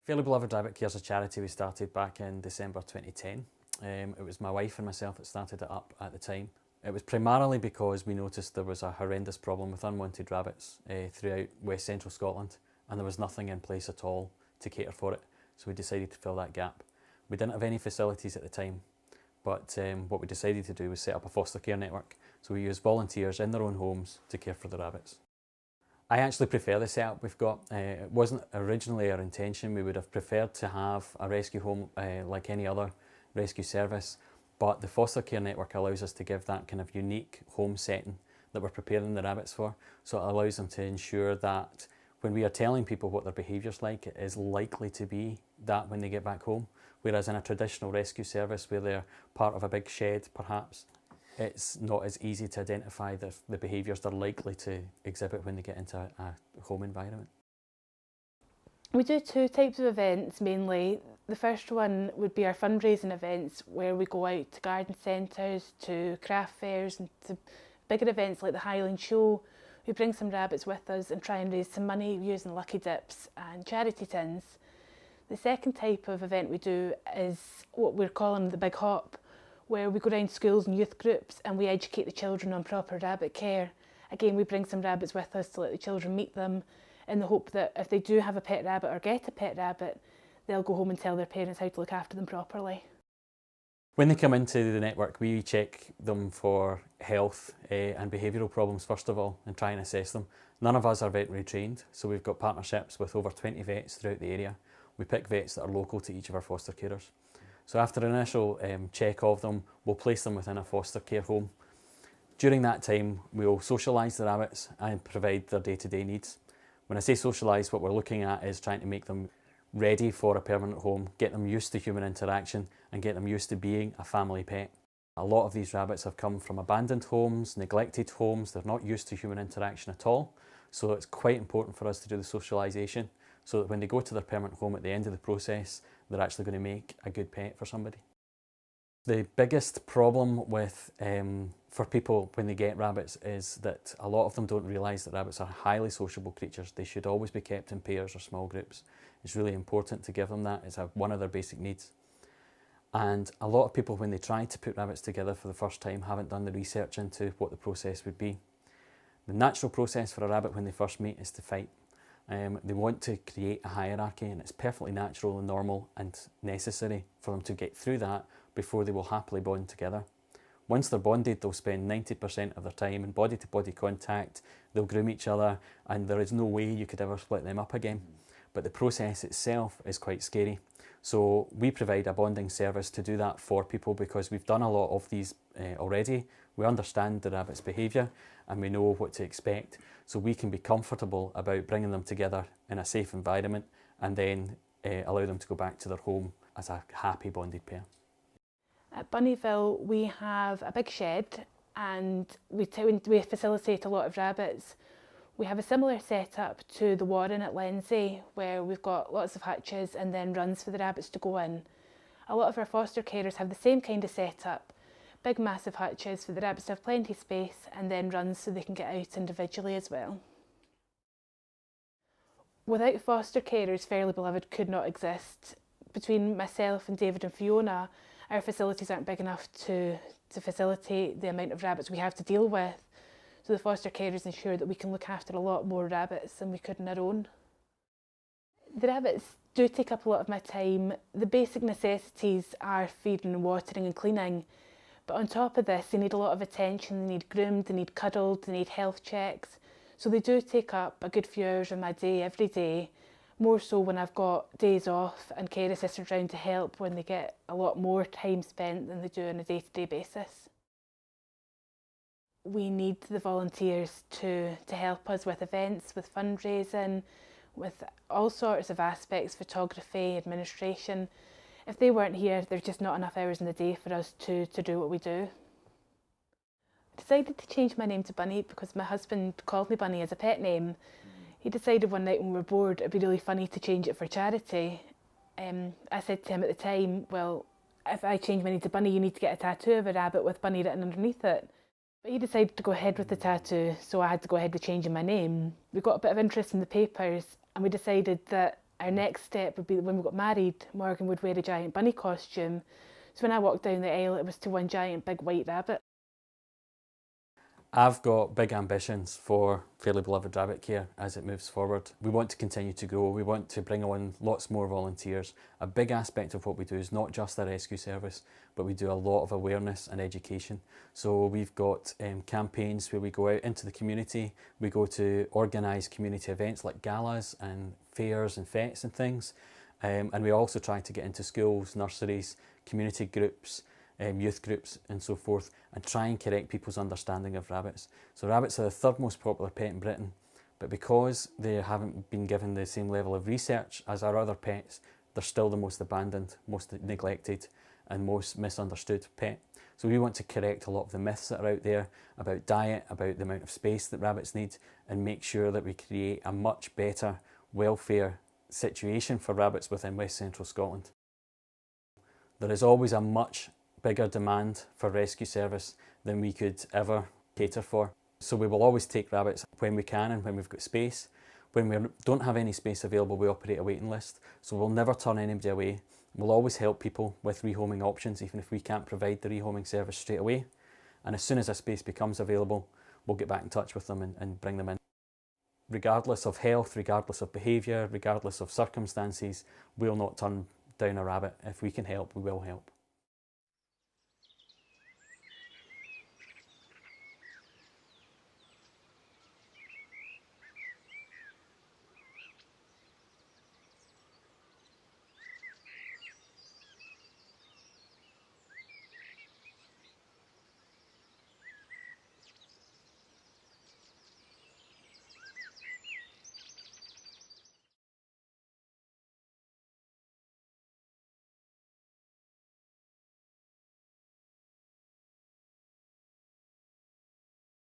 Fairly Beloved Rabbit Care is a charity we started back in December 2010. It was my wife and myself that started it up at the time. It was primarily because we noticed there was a horrendous problem with unwanted rabbits throughout West Central Scotland, and there was nothing in place at all to cater for it, so we decided to fill that gap. We didn't have any facilities at the time, but what we decided to do was set up a foster care network, so we used volunteers in their own homes to care for the rabbits. I actually prefer the setup we've got. It wasn't originally our intention. We would have preferred to have a rescue home like any other rescue service, but the foster care network allows us to give that kind of unique home setting that we're preparing the rabbits for. So it allows them to ensure that when we are telling people what their behaviour's like, it is likely to be that when they get back home. Whereas in a traditional rescue service where they're part of a big shed perhaps, it's not as easy to identify the behaviours they're likely to exhibit when they get into a home environment. We do two types of events mainly. The first one would be our fundraising events, where we go out to garden centres, to craft fairs and to bigger events like the Highland Show. We bring some rabbits with us and try and raise some money using lucky dips and charity tins. The second type of event we do is what we're calling the Big Hop, where we go around schools and youth groups and we educate the children on proper rabbit care. Again, we bring some rabbits with us to let the children meet them, in the hope that if they do have a pet rabbit or get a pet rabbit, they'll go home and tell their parents how to look after them properly. When they come into the network, we check them for health and behavioural problems first of all and try and assess them. None of us are veterinary trained, so we've got partnerships with over 20 vets throughout the area. We pick vets that are local to each of our foster carers. So after an initial check of them, we'll place them within a foster care home. During that time, we'll socialise the rabbits and provide their day-to-day needs. When I say socialise, what we're looking at is trying to make them ready for a permanent home, get them used to human interaction and get them used to being a family pet. A lot of these rabbits have come from abandoned homes, neglected homes. They're not used to human interaction at all. So it's quite important for us to do the socialisation so that when they go to their permanent home at the end of the process, they're actually going to make a good pet for somebody. The biggest problem with for people when they get rabbits is that a lot of them don't realise that rabbits are highly sociable creatures. They should always be kept in pairs or small groups. It's really important to give them that. It's one of their basic needs. And a lot of people, when they try to put rabbits together for the first time, haven't done the research into what the process would be. The natural process for a rabbit when they first meet is to fight. They want to create a hierarchy, and it's perfectly natural and normal and necessary for them to get through that before they will happily bond together. Once they're bonded, they'll spend 90% of their time in body-to-body contact, they'll groom each other, and there is no way you could ever split them up again. But the process itself is quite scary. So we provide a bonding service to do that for people because we've done a lot of these already. We understand the rabbit's behaviour and we know what to expect. So we can be comfortable about bringing them together in a safe environment and then allow them to go back to their home as a happy bonded pair. At Bunnyville we have a big shed and we facilitate a lot of rabbits. We have a similar setup to the Warren at Lenzie, where we've got lots of hutches and then runs for the rabbits to go in. A lot of our foster carers have the same kind of setup. Big massive hutches for the rabbits to have plenty of space and then runs so they can get out individually as well. Without foster carers, Fairly Beloved could not exist. Between myself and David and Fiona, our facilities aren't big enough to facilitate the amount of rabbits we have to deal with. So the foster carers ensure that we can look after a lot more rabbits than we could on our own. The rabbits do take up a lot of my time. The basic necessities are feeding and watering and cleaning. But on top of this, they need a lot of attention. They need groomed, they need cuddled, they need health checks. So they do take up a good few hours of my day every day. More so when I've got days off and care assistants around to help, when they get a lot more time spent than they do on a day-to-day basis. We need the volunteers to help us with events, with fundraising, with all sorts of aspects, photography, administration. If they weren't here, there's just not enough hours in the day for us to do what we do. I decided to change my name to Bunny because my husband called me Bunny as a pet name. He decided one night when we were bored it'd be really funny to change it for charity. I said to him at the time, well, if I change my name to Bunny, you need to get a tattoo of a rabbit with Bunny written underneath it. But he decided to go ahead with the tattoo, so I had to go ahead with changing my name. We got a bit of interest in the papers and we decided that Our next step would be that when we got married, Morgan would wear a giant bunny costume. So when I walked down the aisle, it was to one giant big white rabbit. I've got big ambitions for Fairly Beloved Rabbit Care as it moves forward. We want to continue to grow. We want to bring on lots more volunteers. A big aspect of what we do is not just the rescue service, but we do a lot of awareness and education. So we've got campaigns where we go out into the community. We go to organise community events like galas and fairs and fetes and things. And we also try to get into schools, nurseries, community groups, youth groups and so forth, and try and correct people's understanding of rabbits. So rabbits are the third most popular pet in Britain, but because they haven't been given the same level of research as our other pets, they're still the most abandoned, most neglected and most misunderstood pet. So we want to correct a lot of the myths that are out there about diet, about the amount of space that rabbits need, and make sure that we create a much better welfare situation for rabbits within West Central Scotland. There is always a much bigger demand for rescue service than we could ever cater for. So we will always take rabbits when we can and when we've got space. When we don't have any space available, we operate a waiting list. So we'll never turn anybody away. We'll always help people with rehoming options, even if we can't provide the rehoming service straight away. And as soon as a space becomes available, we'll get back in touch with them and bring them in. Regardless of health, regardless of behaviour, regardless of circumstances, we'll not turn down a rabbit. If we can help, we will help.